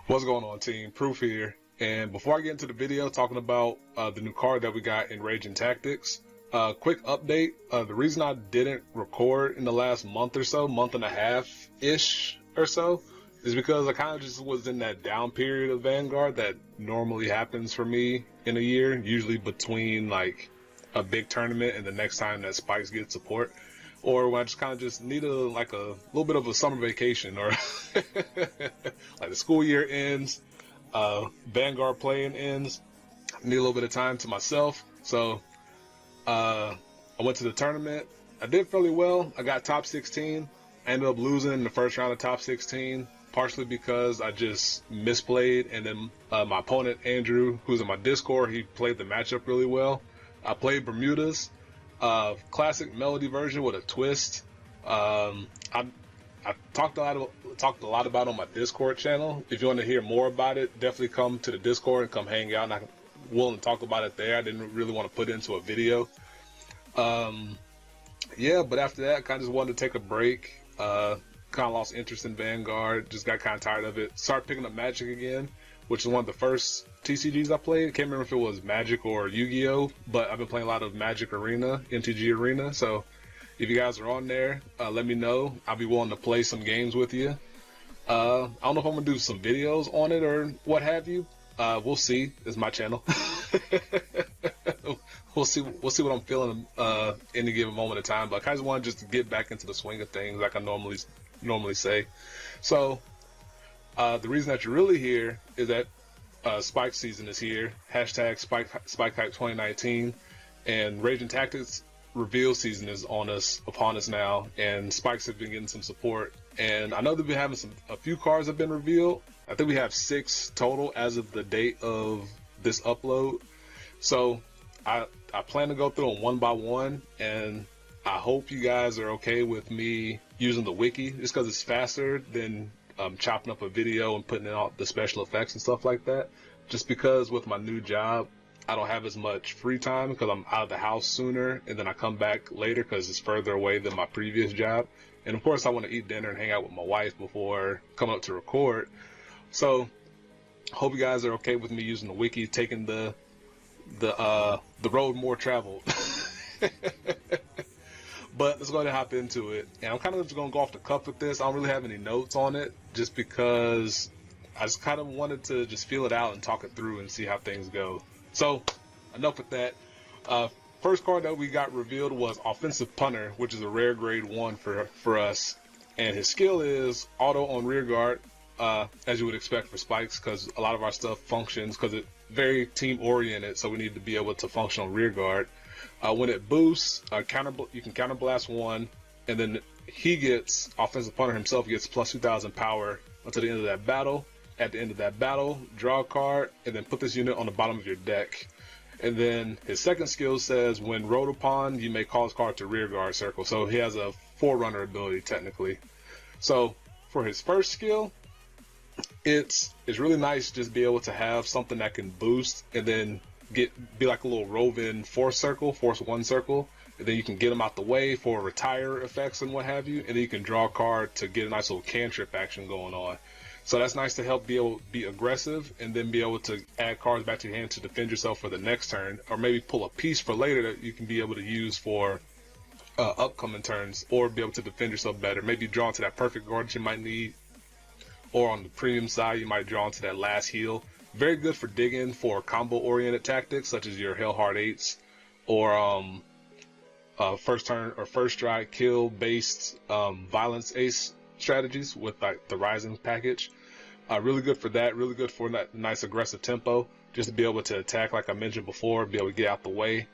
What's going on, team? Proof here. And before I get into the video talking about the new card that we got in Raging Tactics, quick update. The reason I didn't record in the last month or so, month and a half-ish or so, is because I kind of just was in that down period of Vanguard that normally happens for me in a year, usually between like a big tournament and the next time that Spikes get support. Or when I just kind of just need a little bit of a summer vacation, or like the school year ends, Vanguard playing ends, I need a little bit of time to myself. So I went to the tournament. I did fairly well. I got top 16. I ended up losing in the first round of top 16, partially because I just misplayed, and then my opponent Andrew, who's in my Discord, he played the matchup really well. I played Bermudas. Classic melody version with a twist. I talked a lot about it on my Discord channel. If you want to hear more about it, definitely come to the Discord and come hang out. And I'm willing to talk about it there. I didn't really want to put it into a video. Yeah, but after that, I kind of just wanted to take a break. Kind of lost interest in Vanguard. Just got kind of tired of it. Started picking up Magic again, which is one of the first TCGs I played. Can't remember if it was Magic or Yu-Gi-Oh, but I've been playing a lot of Magic Arena, MTG Arena. So if you guys are on there, let me know. I'll be willing to play some games with you. I don't know if I'm gonna do some videos on it or what have you. We'll see. It's my channel. We'll see what I'm feeling any given moment of time. But I kind of want to just get back into the swing of things, like I normally say. So the reason that you're really here is that Spike season is here. Hashtag Spike Hype 2019, and Raging Tactics reveal season is upon us now, and Spikes have been getting some support. And I know they've been having a few cards have been revealed. I think we have 6 total as of the date of this upload. So I plan to go through them one by one, and I hope you guys are okay with me using the wiki, just because it's faster than chopping up a video and putting in all the special effects and stuff like that. Just because with my new job, I don't have as much free time because I'm out of the house sooner, and then I come back later because it's further away than my previous job. And of course I want to eat dinner and hang out with my wife before coming up to record. So hope you guys are okay with me using the wiki, taking the road more traveled. But let's go ahead and hop into it. And I'm kind of just going to go off the cuff with this. I don't really have any notes on it, just because I just kind of wanted to just feel it out and talk it through and see how things go. So enough with that. First card that we got revealed was Offensive Punter, which is a rare grade 1 for us. And his skill is auto on rear guard, as you would expect for Spikes, because a lot of our stuff functions, because it's very team oriented, so we need to be able to function on rear guard. When it boosts, you can counterblast 1, and then Offensive Punter himself gets plus 2,000 power until the end of that battle. At the end of that battle, draw a card, and then put this unit on the bottom of your deck. And then his second skill says, when rolled upon, you may call this card to rear guard circle. So he has a Forerunner ability, technically. So for his first skill, it's really nice to just be able to have something that can boost and then be like a little roving force 1 circle, and then you can get them out the way for retire effects and what have you, and then you can draw a card to get a nice little cantrip action going on. So that's nice to help be aggressive, and then be able to add cards back to your hand to defend yourself for the next turn, or maybe pull a piece for later that you can be able to use for upcoming turns, or be able to defend yourself better. Maybe draw into that perfect guard that you might need, or on the premium side you might draw into that last heal. Very good for digging for combo-oriented tactics, such as your Hell Hard 8s, or first turn or first strike kill based violence ace strategies with like the Rising package. Really good for that. Really good for that nice aggressive tempo, just to be able to attack, like I mentioned before, be able to get out the way.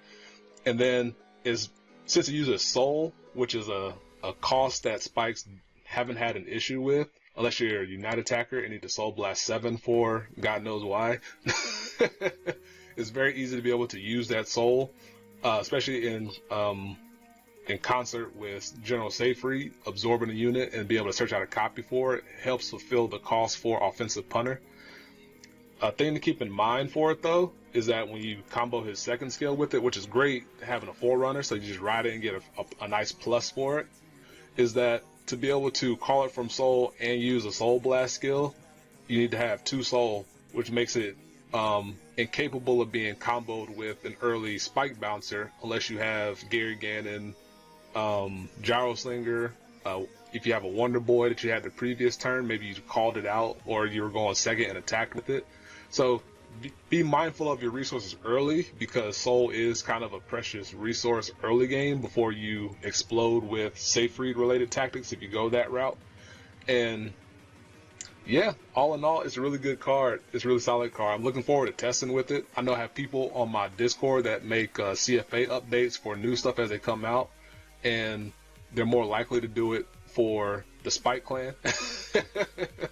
And then since it uses Soul, which is a cost that Spikes haven't had an issue with, unless you're a Unite attacker and need to Soul Blast 7 for God knows why. It's very easy to be able to use that Soul, especially in concert with General Safety, absorbing a unit and be able to search out a copy for it. Helps fulfill the cost for Offensive Punter. A thing to keep in mind for it, though, is that when you combo his second skill with it, which is great having a Forerunner, so you just ride it and get a nice plus for it, is that to be able to call it from Soul and use a Soul Blast skill, you need to have 2 soul, which makes it incapable of being comboed with an early spike bouncer unless you have Gary Gannon, Gyro Slinger. If you have a Wonder Boy that you had the previous turn, maybe you called it out or you were going second and attacked with it. So be mindful of your resources early, because soul is kind of a precious resource early game before you explode with safe read related tactics if you go that route. And yeah, all in all, it's a really good card. It's a really solid card. I'm looking forward to testing with it. I know I have people on my Discord that make CFA updates for new stuff as they come out, and they're more likely to do it for the Spike clan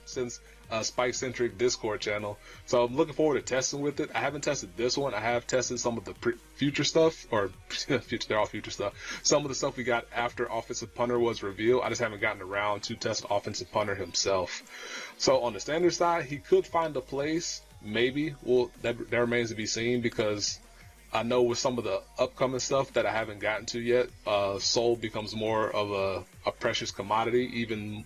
since Spike-centric Discord channel. So I'm looking forward to testing with it. I haven't tested this one. I have tested some of the future stuff, or they're all future stuff. Some of the stuff we got after Offensive Punter was revealed. I just haven't gotten around to test Offensive Punter himself. So on the standard side, he could find a place, maybe. Well, that remains to be seen, because I know with some of the upcoming stuff that I haven't gotten to yet, soul becomes more of a precious commodity, even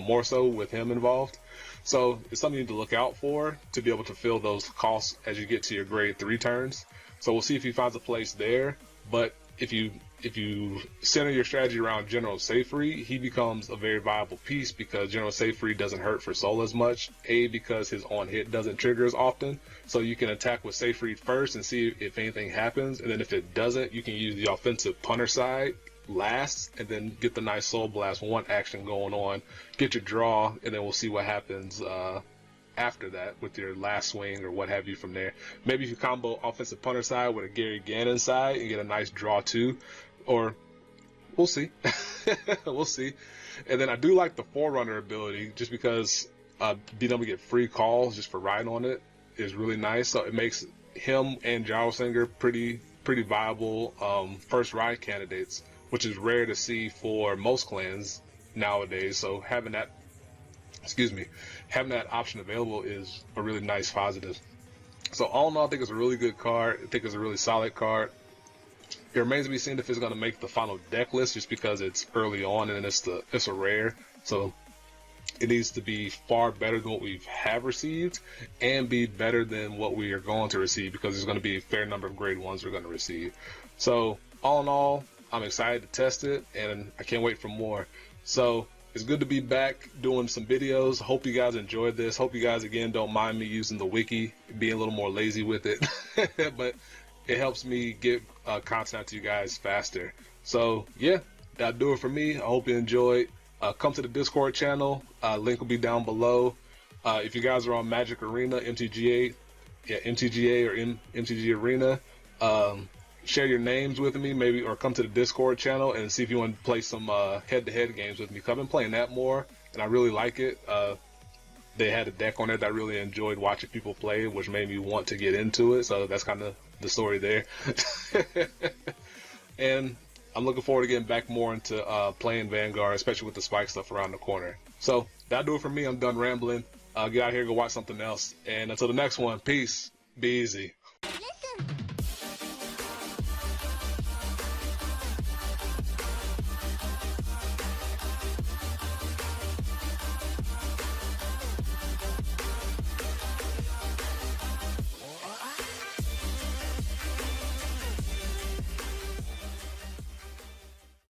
more so with him involved. So it's something you need to look out for to be able to fill those costs as you get to your grade 3 turns. So we'll see if he finds a place there. But if you center your strategy around General Safety, he becomes a very viable piece, because General Safety doesn't hurt for soul as much. Because his on hit doesn't trigger as often. So you can attack with Safety first and see if anything happens. And then if it doesn't, you can use the Offensive Punter side last, and then get the nice Soul Blast 1 action going on, get your draw, and then we'll see what happens after that with your last swing or what have you from there. Maybe if you combo Offensive Punter side with a Gary Gannon side and get a nice draw too, or we'll see. We'll see. And then I do like the Forerunner ability, just because being able to get free calls just for riding on it is really nice. So it makes him and Gyro Singer pretty viable first ride candidates, which is rare to see for most clans nowadays. So having that option available is a really nice positive. So all in all, I think it's a really good card. I think it's a really solid card. It remains to be seen if it's going to make the final deck list, just because it's early on and it's a rare. So it needs to be far better than what we have received, and be better than what we are going to receive, because there's going to be a fair number of grade 1s we're going to receive. So all in all, I'm excited to test it, and I can't wait for more. So it's good to be back doing some videos. Hope you guys enjoyed this. Hope you guys, again, don't mind me using the wiki, being a little more lazy with it. But it helps me get content out to you guys faster. So yeah, that'll do it for me. I hope you enjoyed. Come to the Discord channel. Link will be down below. If you guys are on Magic Arena, MTGA or MTG Arena, share your names with me, maybe, or come to the Discord channel and see if you want to play some head-to-head games with me. Because I've been playing that more, and I really like it. They had a deck on it that I really enjoyed watching people play, which made me want to get into it. So that's kind of the story there. And I'm looking forward to getting back more into playing Vanguard, especially with the Spike stuff around the corner. So that'll do it for me. I'm done rambling. Get out here, go watch something else. And until the next one, peace. Be easy.